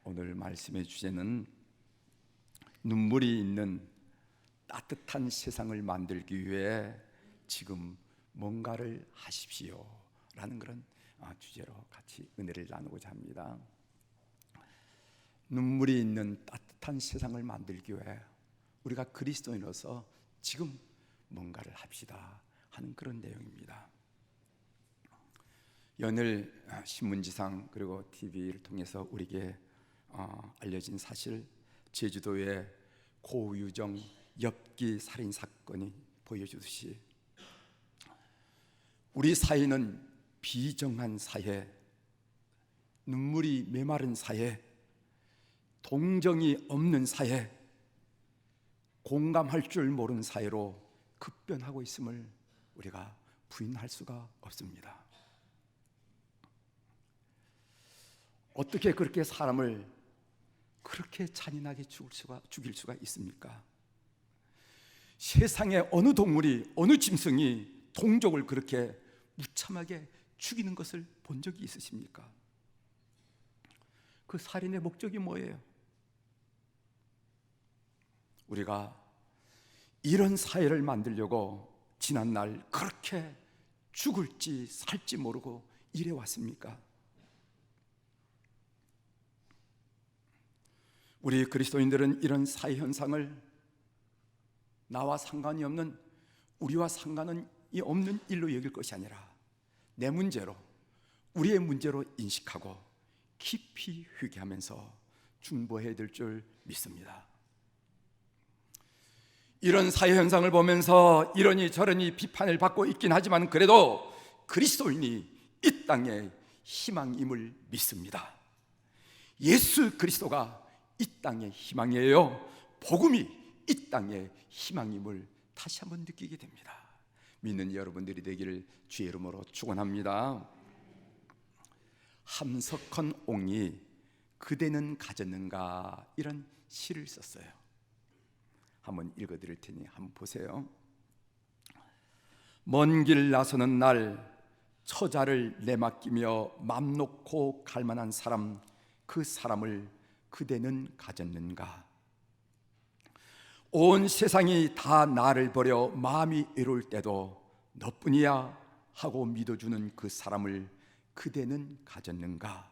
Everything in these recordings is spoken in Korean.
오늘 말씀의 주제는 눈물이 있는 따뜻한 세상을 만들기 위해 지금 뭔가를 하십시오 라는 그런 주제로 같이 은혜를 나누고자 합니다. 눈물이 있는 따뜻한 세상을 만들기 위해 우리가 그리스도인으로서 지금 뭔가를 합시다 하는 그런 내용입니다. 연일 신문지상 그리고 TV를 통해서 우리에게 알려진 사실, 제주도의 고유정 엽기 살인 사건이 보여주듯이 우리 사회는 비정한 사회, 눈물이 메마른 사회, 동정이 없는 사회, 공감할 줄 모르는 사회로 급변하고 있음을 우리가 부인할 수가 없습니다. 어떻게 그렇게 사람을 그렇게 잔인하게 죽일 수가 있습니까? 세상에 어느 동물이, 어느 짐승이 동족을 그렇게 무참하게 죽이는 것을 본 적이 있으십니까? 그 살인의 목적이 뭐예요? 우리가 이런 사회를 만들려고 지난날 그렇게 죽을지 살지 모르고 일해왔습니까? 우리 그리스도인들은 이런 사회 현상을 나와 상관이 없는, 우리와 상관이 없는 일로 여길 것이 아니라 내 문제로, 우리의 문제로 인식하고 깊이 회개하면서 중보해야 될 줄 믿습니다. 이런 사회 현상을 보면서 이러니 저러니 비판을 받고 있긴 하지만 그래도 그리스도인이 이 땅의 희망임을 믿습니다. 예수 그리스도가 이 땅의 희망이에요. 복음이 이 땅의 희망임을 다시 한번 느끼게 됩니다. 믿는 여러분들이 되기를 주의 이름으로 축원합니다. 함석헌 옹이 그대는 가졌는가, 이런 시를 썼어요. 한번 읽어드릴 테니 한번 보세요. 먼 길 나서는 날 처자를 내맡기며 맘 놓고 갈 만한 사람, 그 사람을 그대는 가졌는가? 온 세상이 다 나를 버려 마음이 외로울 때도 너뿐이야 하고 믿어주는 그 사람을 그대는 가졌는가?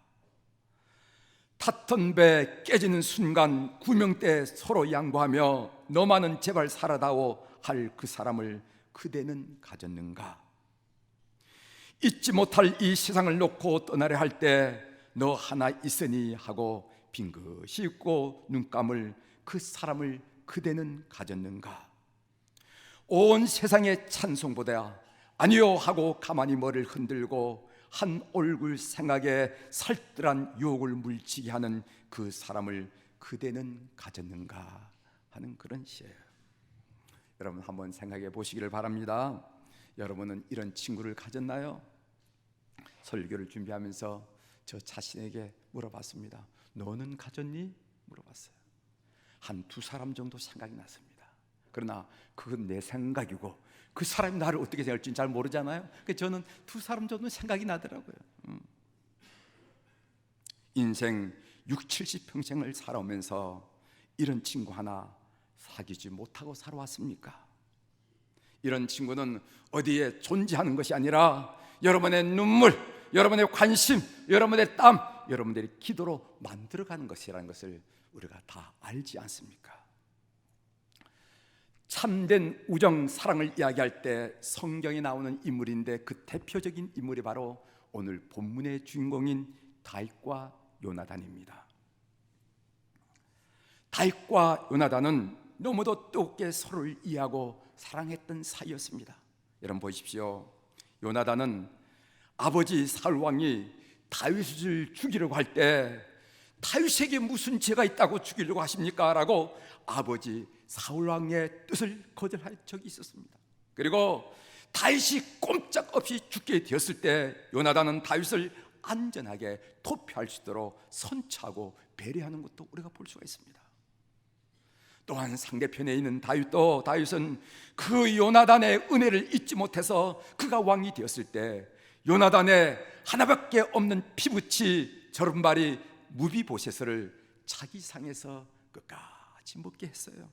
탔던 배 깨지는 순간 구명대 서로 양보하며 너만은 제발 살아다오 할 그 사람을 그대는 가졌는가? 잊지 못할 이 세상을 놓고 떠나려 할 때 너 하나 있으니 하고 빙긋이 웃고 눈 감을 그 사람을 그대는 가졌는가? 온 세상의 찬송보다 아니요 하고 가만히 머리를 흔들고 한 얼굴 생각에 살뜰한 유혹을 물치게 하는 그 사람을 그대는 가졌는가 하는 그런 시예요. 여러분 한번 생각해 보시기를 바랍니다. 여러분은 이런 친구를 가졌나요? 설교를 준비하면서 저 자신에게 물어봤습니다. 너는 가졌니? 물어봤어요. 한 두 사람 정도 생각이 났습니다. 그러나 그건 내 생각이고 그 사람이 나를 어떻게 생각할지는 잘 모르잖아요. 그래서 저는 두 사람 정도 생각이 나더라고요. 인생 60, 70평생을 살아오면서 이런 친구 하나 사귀지 못하고 살아왔습니까? 이런 친구는 어디에 존재하는 것이 아니라 여러분의 눈물, 여러분의 관심, 여러분의 땀, 여러분들의 기도로 만들어가는 것이라는 것을 우리가 다 알지 않습니까? 참된 우정, 사랑을 이야기할 때 성경에 나오는 인물인데 그 대표적인 인물이 바로 오늘 본문의 주인공인 다윗과 요나단입니다. 다윗과 요나단은 너무도 뜨겁게 서로를 이해하고 사랑했던 사이였습니다. 여러분 보십시오. 요나단은 아버지 사울 왕이 다윗을 죽이려고 할 때 다윗에게 무슨 죄가 있다고 죽이려고 하십니까? 라고 아버지 사울 왕의 뜻을 거절할 적이 있었습니다. 그리고 다윗이 꼼짝없이 죽게 되었을 때 요나단은 다윗을 안전하게 도피할 수 있도록 선처하고 배려하는 것도 우리가 볼 수가 있습니다. 또한 상대편에 있는 다윗은 그 요나단의 은혜를 잊지 못해서 그가 왕이 되었을 때 요나단의 하나밖에 없는 피부치 저른발이 무비보셋을 자기 상에서 끝까지 먹게 했어요.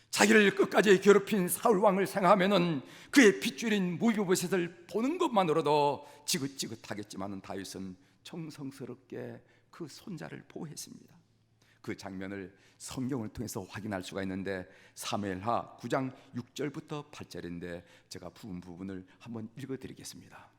자기를 끝까지 괴롭힌 사울 왕을 생각하면은 그의 핏줄인 무비보셋을 보는 것만으로도 지긋지긋하겠지만은 다윗은 정성스럽게 그 손자를 보호했습니다. 그 장면을 성경을 통해서 확인할 수가 있는데 사무엘하 9장 6절부터 8절인데 제가 부분을 한번 읽어드리겠습니다.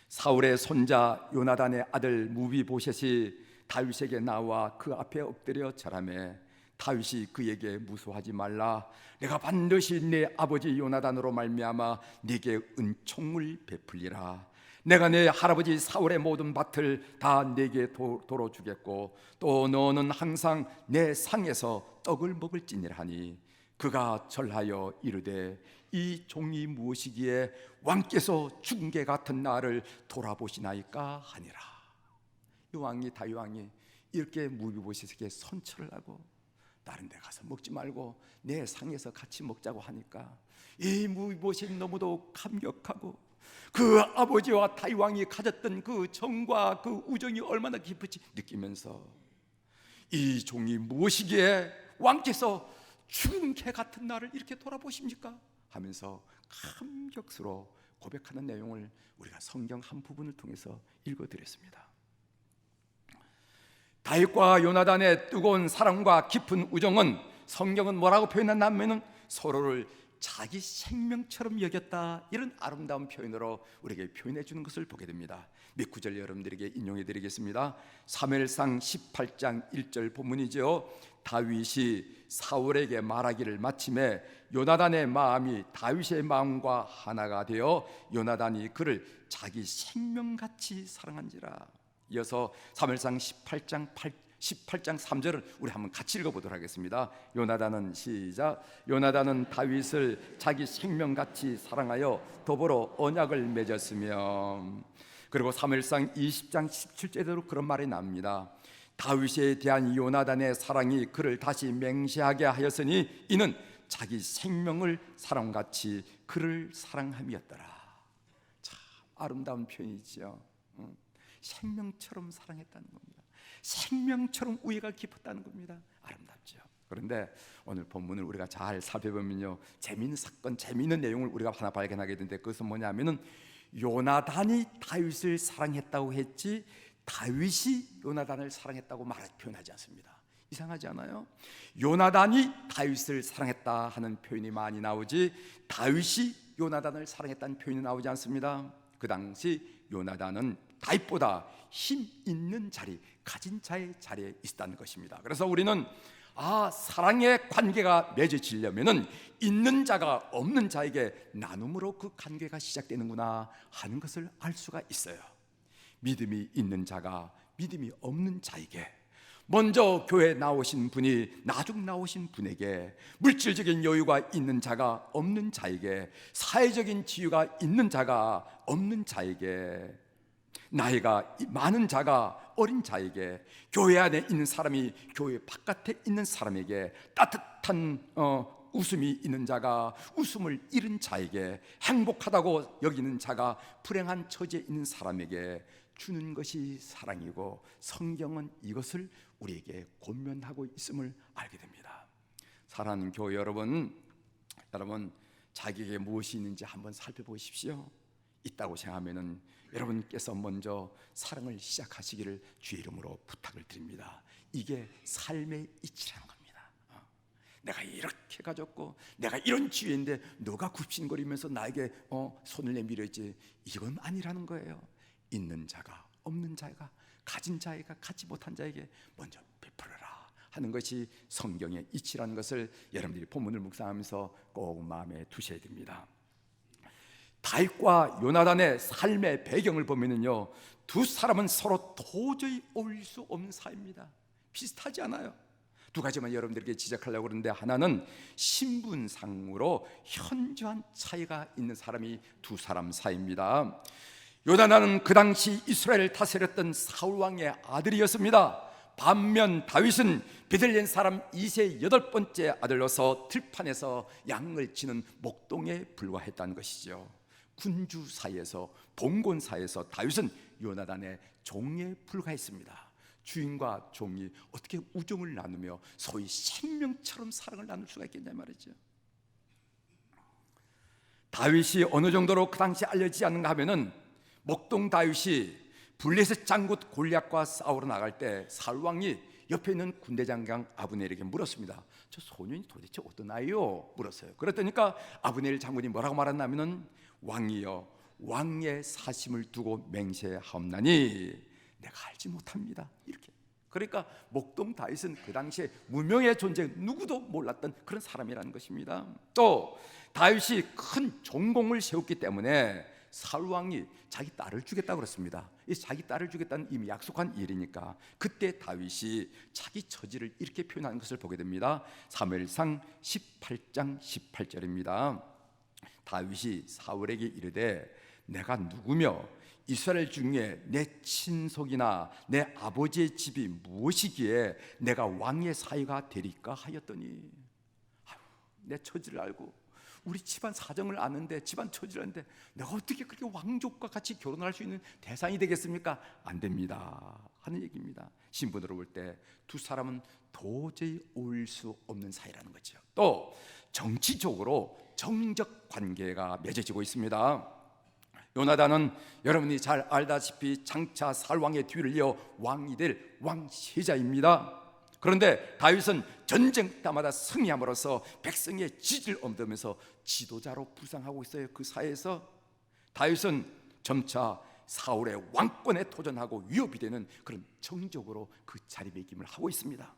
사울의 손자 요나단의 아들 무비보셋이 다윗에게 나와 그 앞에 엎드려 절하매 다윗이 그에게 무수하지 말라. 내가 반드시 내 아버지 요나단으로 말미암아 네게 은총을 베풀리라. 내가 내 할아버지 사울의 모든 밭을 다 네게 도로 주겠고 또 너는 항상 내 상에서 떡을 먹을지니라 하니 그가 절하여 이르되 이 종이 무엇이기에 왕께서 죽은 개 같은 나를 돌아보시나이까 하니라. 이 왕이 다윗 왕이 이렇게 무비보셋에게 선처를 하고 다른 데 가서 먹지 말고 내 상에서 같이 먹자고 하니까 이 무비보셋이 너무도 감격하고 그 아버지와 다윗 왕이 가졌던 그 정과 그 우정이 얼마나 깊을지 느끼면서 이 종이 무엇이기에 왕께서 죽은 개 같은 나를 이렇게 돌아보십니까? 하면서 감격스러워 고백하는 내용을 우리가 성경 한 부분을 통해서 읽어드렸습니다. 다윗과 요나단의 뜨거운 사랑과 깊은 우정은 성경은 뭐라고 표현했냐면은 서로를 자기 생명처럼 여겼다, 이런 아름다운 표현으로 우리에게 표현해 주는 것을 보게 됩니다. 몇 구절 여러분들에게 인용해 드리겠습니다. 사무엘상 18장 1절 본문이죠. 다윗이 사울에게 말하기를 마침에 요나단의 마음이 다윗의 마음과 하나가 되어 요나단이 그를 자기 생명같이 사랑한지라. 이어서 사무엘상 18장 3절을 우리 한번 같이 읽어보도록 하겠습니다. 요나단은 시작. 요나단은 다윗을 자기 생명같이 사랑하여 더불어 언약을 맺었으며. 그리고 사무엘상 20장 17절대로 그런 말이 나옵니다. 다윗에 대한 요나단의 사랑이 그를 다시 맹세하게 하였으니 이는 자기 생명을 사랑같이 그를 사랑함이었더라. 참 아름다운 표현이죠. 생명처럼 사랑했다는 겁니다. 생명처럼 우애가 깊었다는 겁니다. 아름답죠. 그런데 오늘 본문을 우리가 잘 살펴보면요, 재미있는 사건, 재미있는 내용을 우리가 하나 발견하게 되는데 그것은 뭐냐면은 요나단이 다윗을 사랑했다고 했지 다윗이 요나단을 사랑했다고 표현하지 않습니다. 이상하지 않아요? 요나단이 다윗을 사랑했다 하는 표현이 많이 나오지 다윗이 요나단을 사랑했다는 표현이 나오지 않습니다. 그 당시 요나단은 다윗보다 힘 있는 자리, 가진 자의 자리에 있었다는 것입니다. 그래서 우리는 사랑의 관계가 맺어지려면은 있는 자가 없는 자에게 나눔으로 그 관계가 시작되는구나 하는 것을 알 수가 있어요. 믿음이 있는 자가 믿음이 없는 자에게, 먼저 교회에 나오신 분이 나중 나오신 분에게, 물질적인 여유가 있는 자가 없는 자에게, 사회적인 지위가 있는 자가 없는 자에게, 나이가 많은 자가 어린 자에게, 교회 안에 있는 사람이 교회 바깥에 있는 사람에게, 따뜻한 웃음이 있는 자가 웃음을 잃은 자에게, 행복하다고 여기는 자가 불행한 처지에 있는 사람에게 주는 것이 사랑이고, 성경은 이것을 우리에게 권면하고 있음을 알게 됩니다. 사랑하는 교회 여러분, 자기에게 무엇이 있는지 한번 살펴보십시오. 있다고 생각하면은 여러분께서 먼저 사랑을 시작하시기를 주의 이름으로 부탁을 드립니다. 이게 삶의 이치라는 겁니다. 내가 이렇게 가졌고 내가 이런 지위인데 너가 굽신거리면서 나에게 손을 내밀었지, 이건 아니라는 거예요. 있는 자가 없는 자가, 가진 자가 갖지 못한 자에게 먼저 베풀어라 하는 것이 성경의 이치라는 것을 여러분들이 본문을 묵상하면서 꼭 마음에 두셔야 됩니다. 다윗과 요나단의 삶의 배경을 보면은요, 두 사람은 서로 도저히 어울릴 수 없는 사이입니다. 비슷하지 않아요. 두 가지만 여러분들에게 지적하려고 그러는데, 하나는 신분상으로 현저한 차이가 있는 사람이 두 사람 사이입니다. 요나단은 그 당시 이스라엘을 다스렸던 사울 왕의 아들이었습니다. 반면 다윗은 베들레헴 사람 이세의 8번째 아들로서 들판에서 양을 치는 목동에 불과했다는 것이죠. 군주 사이에서, 봉건 사이에서 다윗은 요나단의 종에 불과했습니다. 주인과 종이 어떻게 우정을 나누며 소위 생명처럼 사랑을 나눌 수가 있겠냐 말이죠. 다윗이 어느 정도로 그 당시 알려지지 않는가 하면은 목동 다윗이 블레셋 장군 골리앗과 싸우러 나갈 때 사울 왕이 옆에 있는 군대 장관 아브넬에게 물었습니다. 저 소년이 도대체 어떤 아이요? 물었어요. 그랬더니까 아브넬 장군이 뭐라고 말했냐면은 왕이여 왕의 사심을 두고 맹세하옵나니 내가 알지 못합니다. 이렇게. 그러니까 목동 다윗은 그 당시에 무명의 존재, 누구도 몰랐던 그런 사람이라는 것입니다. 또 다윗이 큰 전공을 세웠기 때문에 사울 왕이 자기 딸을 주겠다고 그랬습니다. 이 자기 딸을 주겠다는 이미 약속한 일이니까 그때 다윗이 자기 처지를 이렇게 표현하는 것을 보게 됩니다. 사무엘상 18장 18절입니다. 다윗이 사울에게 이르되 내가 누구며 이스라엘 중에 내 친속이나 내 아버지의 집이 무엇이기에 내가 왕의 사위가 되리까 하였더니, 내 처지를 알고 우리 집안 사정을 아는데, 집안 처지를 아는데 내가 어떻게 그렇게 왕족과 같이 결혼할 수 있는 대상이 되겠습니까? 안 됩니다 하는 얘기입니다. 신분으로 볼 때 두 사람은 도저히 어울릴 수 없는 사이라는 거죠. 또 정치적으로 정적 관계가 맺어지고 있습니다. 요나단은 여러분이 잘 알다시피 장차 사울 왕의 뒤를 이어 왕이 될 왕세자입니다. 그런데 다윗은 전쟁 때마다 승리함으로써 백성의 지지를 얻으면서 지도자로 부상하고 있어요. 그 사회에서 다윗은 점차 사울의 왕권에 도전하고 위협이 되는 그런 정적으로 그 자리매김을 하고 있습니다.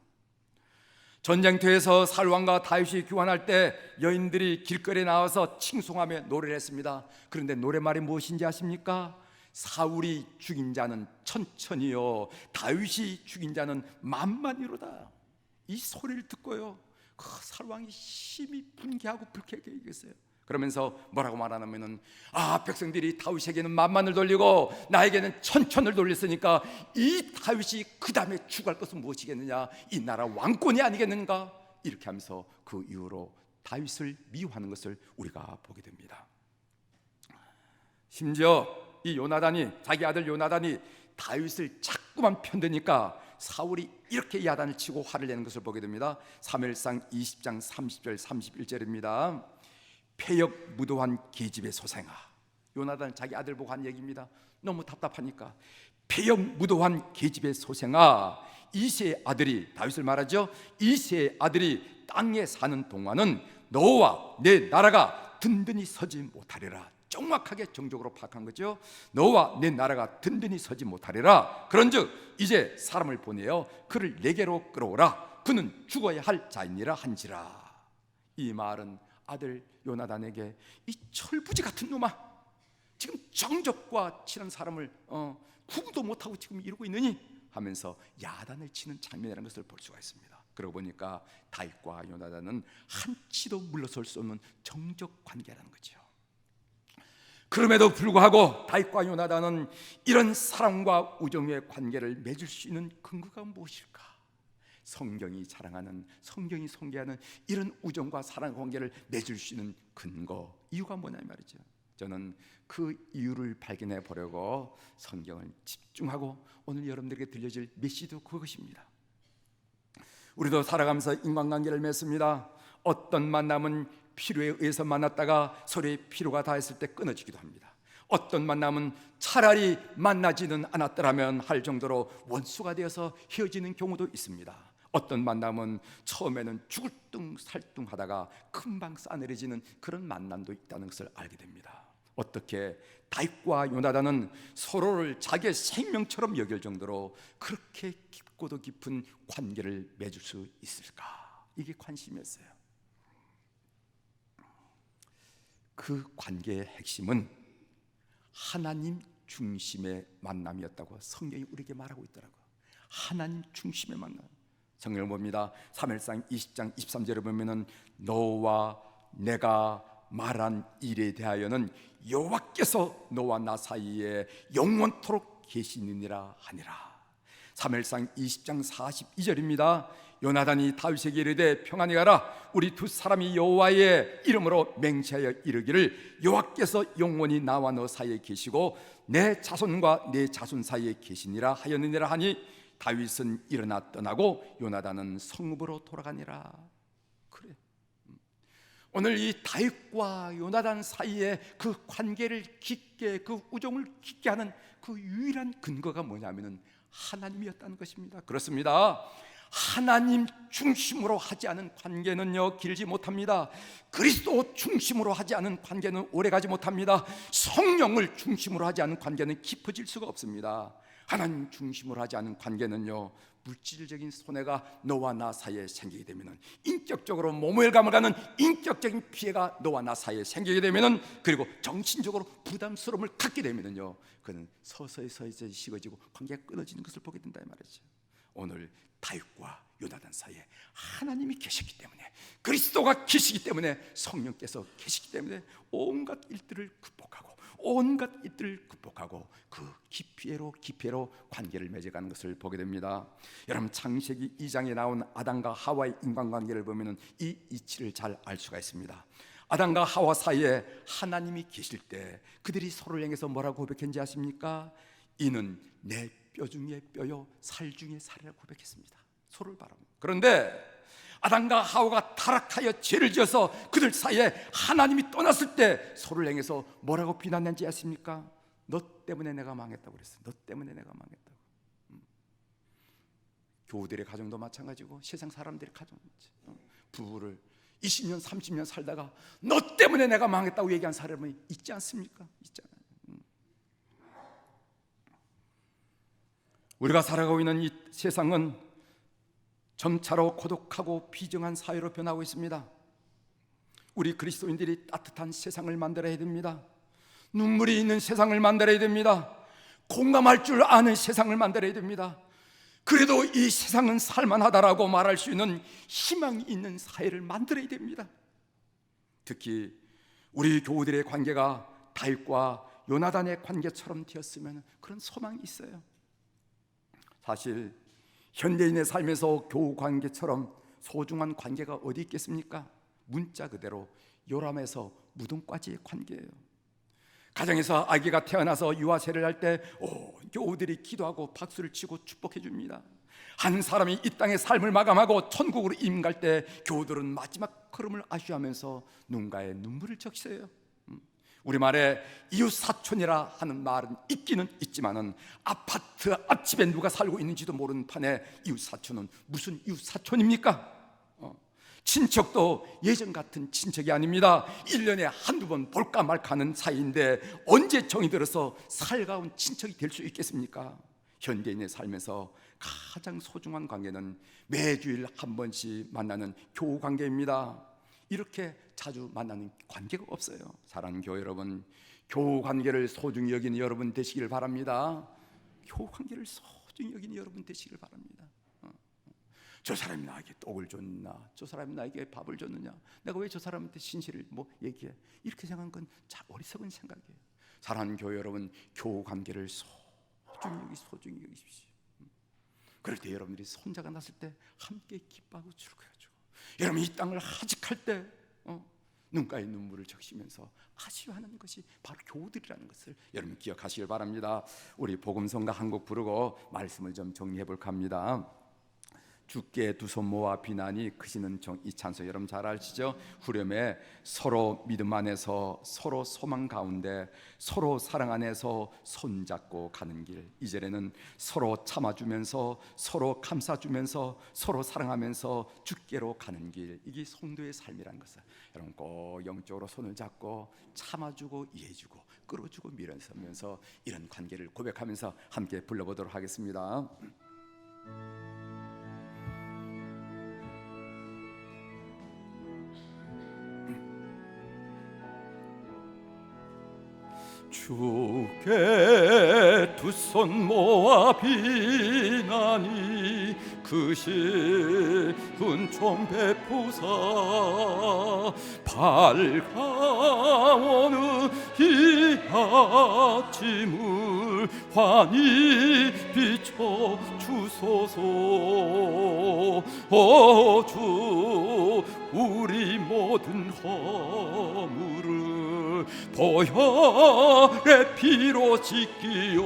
전쟁터에서 사울 왕과 다윗이 교환할 때 여인들이 길거리에 나와서 칭송하며 노래를 했습니다. 그런데 노래말이 무엇인지 아십니까? 사울이 죽인 자는 천천히요 다윗이 죽인 자는 만만이로다. 이 소리를 듣고요 그 사울 왕이 심히 분개하고 불쾌하게 얘기했어요. 그러면서 뭐라고 말하냐면은, 백성들이 다윗에게는 만만을 돌리고 나에게는 천천을 돌렸으니까 이 다윗이 그 다음에 추구할 것은 무엇이겠느냐, 이 나라 왕권이 아니겠는가, 이렇게 하면서 그 이후로 다윗을 미워하는 것을 우리가 보게 됩니다. 심지어 이 요나단이, 자기 아들 요나단이 다윗을 자꾸만 편드니까 사울이 이렇게 야단을 치고 화를 내는 것을 보게 됩니다. 사무엘상 20장 30절 31절입니다. 폐역 무도한 계집의 소생아. 요나단은 자기 아들 보고 한 얘기입니다. 너무 답답하니까 폐역 무도한 계집의 소생아, 이새의 아들이, 다윗을 말하죠, 이새의 아들이 땅에 사는 동안은 너와 내 나라가 든든히 서지 못하리라. 정확하게 정적으로 파악한 거죠. 너와 내 나라가 든든히 서지 못하리라. 그런즉 이제 사람을 보내어 그를 내게로 끌어오라. 그는 죽어야 할 자이니라 한지라. 이 말은 아들 요나단에게, 이 철부지 같은 놈아, 지금 정적과 친한 사람을 구분도 못하고 지금 이러고 있느니 하면서 야단을 치는 장면이라는 것을 볼 수가 있습니다. 그러고 보니까 다윗과 요나단은 한치도 물러설 수 없는 정적 관계라는 거죠. 그럼에도 불구하고 다윗과 요나단은 이런 사랑과 우정의 관계를 맺을 수 있는 근거가 무엇일까? 성경이 자랑하는, 성경이 소개하는 이런 우정과 사랑 관계를 맺을 수 있는 근거, 이유가 뭐냐 말이죠. 저는 그 이유를 발견해 보려고 성경을 집중하고 오늘 여러분들에게 들려줄 메시지도 그것입니다. 우리도 살아가면서 인간관계를 맺습니다. 어떤 만남은 필요에 의해서 만났다가 서로의 필요가 다했을 때 끊어지기도 합니다. 어떤 만남은 차라리 만나지는 않았더라면 할 정도로 원수가 되어서 헤어지는 경우도 있습니다. 어떤 만남은 처음에는 죽을 둥 살둥 하다가 금방 싸늘해지는 그런 만남도 있다는 것을 알게 됩니다. 어떻게 다윗과 요나단은 서로를 자기의 생명처럼 여길 정도로 그렇게 깊고도 깊은 관계를 맺을 수 있을까? 이게 관심이었어요. 그 관계의 핵심은 하나님 중심의 만남이었다고 성경이 우리에게 말하고 있더라고요. 하나님 중심의 만남. 성경을 봅니다. 사무엘상 20장 23절에 보면은 너와 내가 말한 일에 대하여는 여호와께서 너와 나 사이에 영원토록 계시느니라 하니라. 사무엘상 20장 42절입니다. 요나단이 다윗에게 이르되 평안히 가라. 우리 두 사람이 여호와의 이름으로 맹세하여 이르기를 여호와께서 영원히 나와 너 사이에 계시고 내 자손과 내 자손 사이에 계시니라 하였느니라 하니 다윗은 일어나 떠나고 요나단은 성읍으로 돌아가니라. 그래, 오늘 이 다윗과 요나단 사이에 그 관계를 깊게, 그 우정을 깊게 하는 그 유일한 근거가 뭐냐면은 하나님이었다는 것입니다. 그렇습니다. 하나님 중심으로 하지 않은 관계는요 길지 못합니다. 그리스도 중심으로 하지 않은 관계는 오래가지 못합니다. 성령을 중심으로 하지 않은 관계는 깊어질 수가 없습니다. 하나님 중심으로 하지 않은 관계는요 물질적인 손해가 너와 나 사이에 생기게 되면은, 인격적으로 모멸감을 가는 인격적인 피해가 너와 나 사이에 생기게 되면은, 그리고 정신적으로 부담스러움을 갖게 되면은요 그는 서서히 식어지고 관계가 끊어지는 것을 보게 된다 이 말이죠. 오늘 다윗과 요나단 사이에 하나님이 계시기 때문에, 그리스도가 계시기 때문에, 성령께서 계시기 때문에 온갖 일들을 극복하고 그 깊이로 관계를 맺어가는 것을 보게 됩니다. 여러분, 창세기 2장에 나온 아담과 하와의 인간관계를 보면 이 이치를 잘 알 수가 있습니다. 아담과 하와 사이에 하나님이 계실 때 그들이 서로를 향해서 뭐라고 고백했는지 아십니까? 이는 내 뼈 중에 뼈요 살 중에 살이라고 고백했습니다. 서로를 바라봅니다. 그런데 아담과 하와가 타락하여 죄를 지어서 그들 사이에 하나님이 떠났을 때 서로를 향해서 뭐라고 비난했는지 아십니까? 너 때문에 내가 망했다고 그랬어요. 너 때문에 내가 망했다고. 교우들의 가정도 마찬가지고 세상 사람들의 가정, 부부를 20년 30년 살다가 너 때문에 내가 망했다고 얘기한 사람이 있지 않습니까? 있잖아요. 우리가 살아가고 있는 이 세상은 점차로 고독하고 비정한 사회로 변하고 있습니다. 우리 그리스도인들이 따뜻한 세상을 만들어야 됩니다. 눈물이 있는 세상을 만들어야 됩니다. 공감할 줄 아는 세상을 만들어야 됩니다. 그래도 이 세상은 살만하다라고 말할 수 있는 희망이 있는 사회를 만들어야 됩니다. 특히 우리 교우들의 관계가 다윗과 요나단의 관계처럼 되었으면 그런 소망이 있어요. 사실 현대인의 삶에서 교우 관계처럼 소중한 관계가 어디 있겠습니까? 문자 그대로 요람에서 무덤까지의 관계예요. 가정에서 아기가 태어나서 유아세를 할 때 교우들이 기도하고 박수를 치고 축복해 줍니다. 한 사람이 이 땅의 삶을 마감하고 천국으로 이민 갈 때 교우들은 마지막 걸음을 아쉬워하면서 눈가에 눈물을 적셔요. 우리말에 이웃사촌이라 하는 말은 있기는 있지만은 아파트 앞집에 누가 살고 있는지도 모르는 판에 이웃사촌은 무슨 이웃사촌입니까? 친척도 예전 같은 친척이 아닙니다. 1년에 한두 번 볼까 말까 하는 사이인데 언제 정이 들어서 살가운 친척이 될 수 있겠습니까? 현대인의 삶에서 가장 소중한 관계는 매주일 한 번씩 만나는 교우 관계입니다. 이렇게 자주 만나는 관계가 없어요. 사랑하는 교회 여러분, 교우 관계를 소중히 여기는 여러분 되시길 바랍니다. 교우 관계를 소중히 여기는 여러분 되시길 바랍니다. 저 사람이 나에게 떡을 줬나, 저 사람이 나에게 밥을 줬느냐, 내가 왜 저 사람한테 신실을 얘기해, 이렇게 생각하는 건 어리석은 생각이에요. 사랑하는 교회 여러분, 교우 관계를 소중히 여기십시오. 그럴 때 여러분들이 손자가 났을 때 함께 기뻐하고 즐거워하죠. 여러분, 이 땅을 하직할 때 눈가에 눈물을 적시면서 아쉬워하는 것이 바로 교우들이라는 것을 여러분 기억하시길 바랍니다. 우리 복음성가 한 곡 부르고 말씀을 좀 정리해 볼까 합니다. 주께 두 손 모아 비나니 크시는 이 찬송 여러분 잘 아시죠? 후렴에 서로 믿음 안에서 서로 소망 가운데 서로 사랑 안에서 손잡고 가는 길, 2절에는 서로 참아주면서 서로 감싸주면서 서로 사랑하면서 주께로 가는 길, 이게 성도의 삶이라는 것을 여러분 꼭 영적으로 손을 잡고 참아주고 이해해주고 끌어주고 밀어서면서 이런 관계를 고백하면서 함께 불러보도록 하겠습니다. 주께 두 손 모아 비나니 크신 은총 베푸사 밝아오는 이 아침을 환히 비춰 주소서. 오 주, 우리 모든 허물을 보혈의 피로 씻기요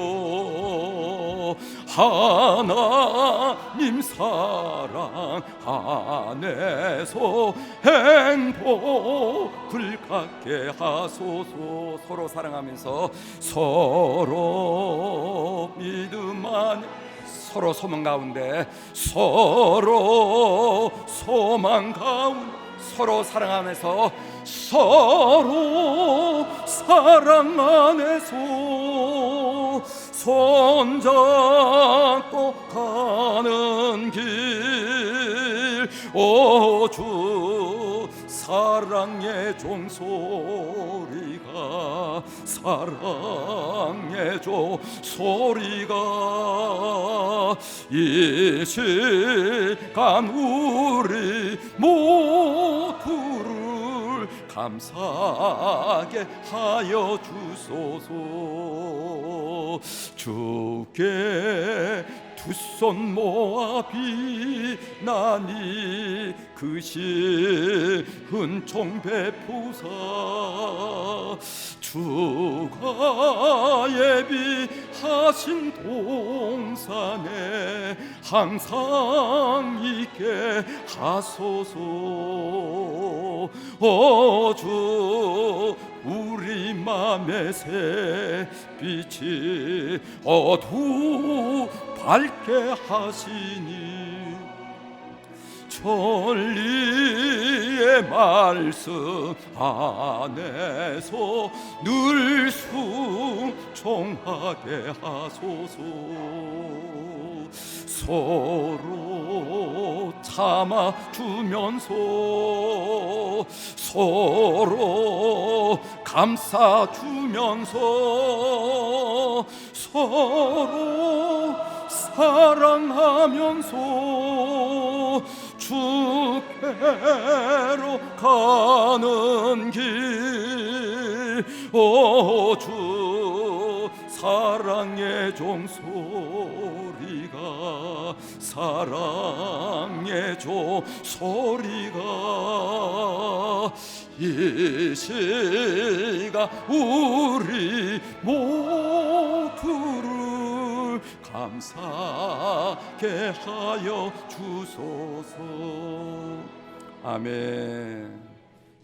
하나님 사랑 안에서 행복을 갖게 하소서. 서로 사랑하면서 서로 믿음 안에 서로 소망 가운데 서로 소망 가운데 서로 사랑하면서 서로 사랑 안에서 손잡고 가는 길. 오 주 사랑의 종소리가 사랑의 종소리가 이 시간 우리 모두를 감사하게 하여 주소서. 주께 두 손 모아 비나니 그 시은 총 베푸사. 주가 예비하신 동산에 항상 있게 하소서. 주 우리 맘의 새빛이 어두 밝게 하시니 진리의 말씀 안에서 늘 순종하게 하소서. 서로 참아주면서 서로 감싸주면서 서로 사랑하면서 주께로 가는 길. 오 주 사랑의 종소리가 사랑의 종소리가 이 시가 우리 모두를 감사하게 하여 주소서. 아멘.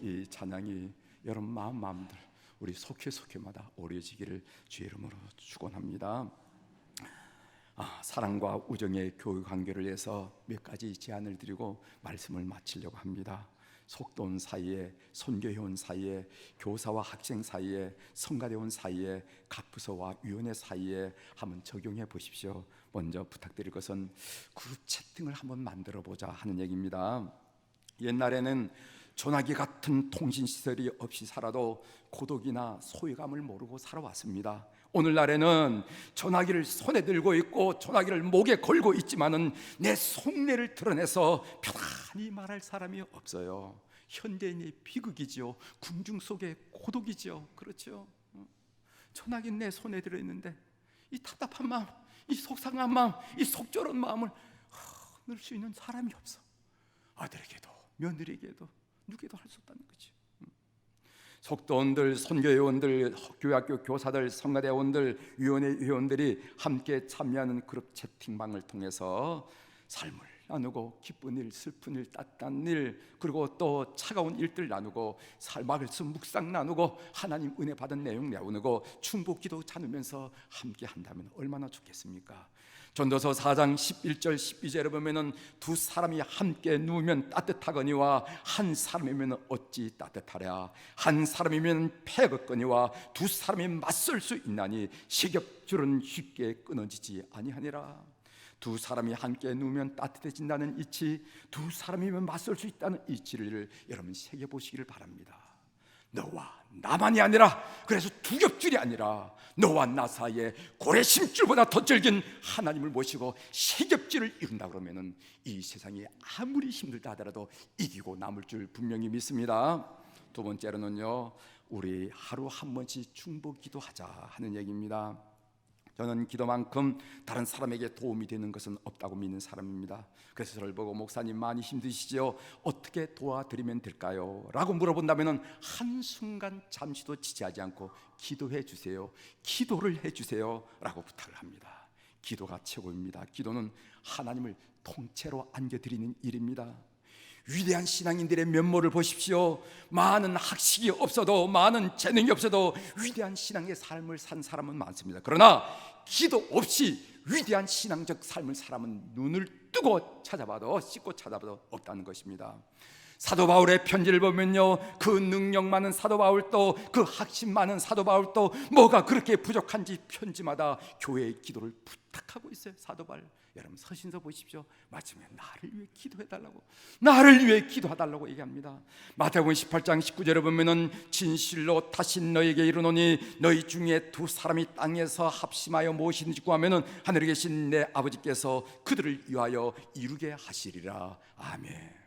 이 찬양이 여러분 마음들 우리 속회마다 오래지기를 주의 이름으로 축원합니다. 사랑과 우정의 교육 관계를 위해서 몇 가지 제안을 드리고 말씀을 마치려고 합니다. 속도원 사이에, 선교회원 사이에, 교사와 학생 사이에, 성가대원 사이에, 각부서와 위원회 사이에 한번 적용해 보십시오. 먼저 부탁드릴 것은 그룹 채팅을 한번 만들어 보자 하는 얘기입니다. 옛날에는 전화기 같은 통신시설이 없이 살아도 고독이나 소외감을 모르고 살아왔습니다. 오늘날에는 전화기를 손에 들고 있고 전화기를 목에 걸고 있지만은 내 속내를 드러내서 편안히 말할 사람이 없어요. 현대인의 비극이죠. 궁중 속의 고독이죠. 그렇죠? 전화기 내 손에 들어있는데 이 답답한 마음, 이 속상한 마음, 이 속절한 마음을 넣을 수 있는 사람이 없어. 아들에게도 며느리에게도 누구에도 할 수 없다는 거지. 속도원들, 선교회원들, 교회학교 교사들, 성가대원들, 위원회 회원들이 함께 참여하는 그룹 채팅방을 통해서 삶을 나누고 기쁜 일, 슬픈 일, 따뜻한 일, 그리고 또 차가운 일들 나누고 말씀 묵상 나누고 하나님 은혜 받은 내용 나누고 충복기도 나누면서 함께 한다면 얼마나 좋겠습니까? 전도서 4장 11절 12절에 보면은 두 사람이 함께 누우면 따뜻하거니와 한 사람이면 어찌 따뜻하랴. 한 사람이면 패겠거니와 두 사람이 맞설 수 있나니 식엽줄은 쉽게 끊어지지 아니하니라. 두 사람이 함께 누우면 따뜻해진다는 이치, 두 사람이면 맞설 수 있다는 이치를 여러분 새겨보시기를 바랍니다. 너와 나만이 아니라, 그래서 두 겹줄이 아니라 너와 나 사이에 고래심줄보다 더 질긴 하나님을 모시고 세 겹줄을 이룬다 그러면은 이 세상이 아무리 힘들다 하더라도 이기고 남을 줄 분명히 믿습니다. 두 번째로는요, 우리 하루 한 번씩 중보 기도하자 하는 얘기입니다. 저는 기도만큼 다른 사람에게 도움이 되는 것은 없다고 믿는 사람입니다. 그래서 저를 보고 목사님 많이 힘드시죠? 어떻게 도와드리면 될까요? 라고 물어본다면 한순간 잠시도 지체하지 않고 기도해 주세요, 기도를 해 주세요 라고 부탁을 합니다. 기도가 최고입니다. 기도는 하나님을 통째로 안겨드리는 일입니다. 위대한 신앙인들의 면모를 보십시오. 많은 학식이 없어도, 많은 재능이 없어도 위대한 신앙의 삶을 산 사람은 많습니다. 그러나 기도 없이 위대한 신앙적 삶을 사람은 눈을 뜨고 찾아봐도, 씻고 찾아봐도 없다는 것입니다. 사도 바울의 편지를 보면요, 그 능력 많은 사도 바울도, 그 학심 많은 사도 바울도 뭐가 그렇게 부족한지 편지마다 교회의 기도를 부탁하고 있어요. 사도 바울, 여러분 서신서 보십시오. 마침내 나를 위해 기도해달라고, 나를 위해 기도해달라고 얘기합니다. 마태복음 18장 19절에 보면은 진실로 다시 너에게 이르노니 너희 중에 두 사람이 땅에서 합심하여 무엇이든지 구하면은 하늘에 계신 내 아버지께서 그들을 위하여 이루게 하시리라. 아멘.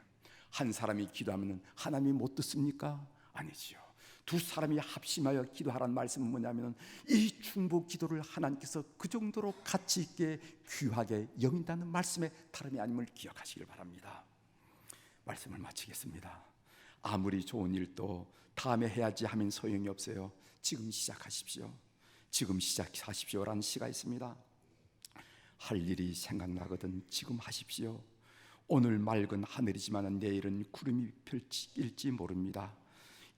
한 사람이 기도하면 하나님이 못 듣습니까? 아니지요. 두 사람이 합심하여 기도하라는 말씀은 뭐냐면 이 중보 기도를 하나님께서 그 정도로 가치 있게 귀하게 여긴다는 말씀의 다름이 아님을 기억하시길 바랍니다. 말씀을 마치겠습니다. 아무리 좋은 일도 다음에 해야지 하면 소용이 없어요. 지금 시작하십시오. 지금 시작하십시오라는 시가 있습니다. 할 일이 생각나거든 지금 하십시오. 오늘 맑은 하늘이지만 내일은 구름이 펼칠지 모릅니다.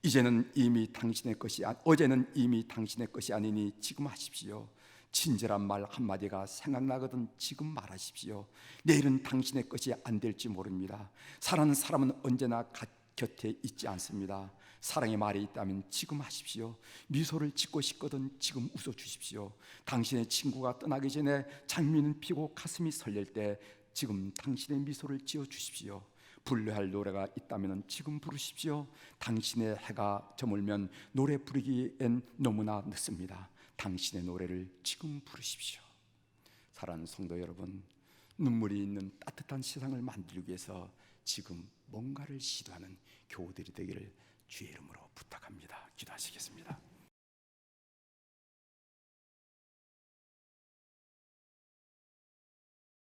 이제는 이미 당신의 것이, 어제는 이미 당신의 것이 아니니 지금 하십시오. 친절한 말 한마디가 생각나거든 지금 말하십시오. 내일은 당신의 것이 안 될지 모릅니다. 사랑하는 사람은 언제나 곁에 있지 않습니다. 사랑의 말이 있다면 지금 하십시오. 미소를 짓고 싶거든 지금 웃어주십시오. 당신의 친구가 떠나기 전에 장미는 피고 가슴이 설렐 때 지금 당신의 미소를 지어주십시오. 불러야 할 노래가 있다면 지금 부르십시오. 당신의 해가 저물면 노래 부르기엔 너무나 늦습니다. 당신의 노래를 지금 부르십시오. 사랑하는 성도 여러분, 눈물이 있는 따뜻한 세상을 만들기 위해서 지금 뭔가를 시도하는 교우들이 되기를 주의 이름으로 부탁합니다. 기도하시겠습니다.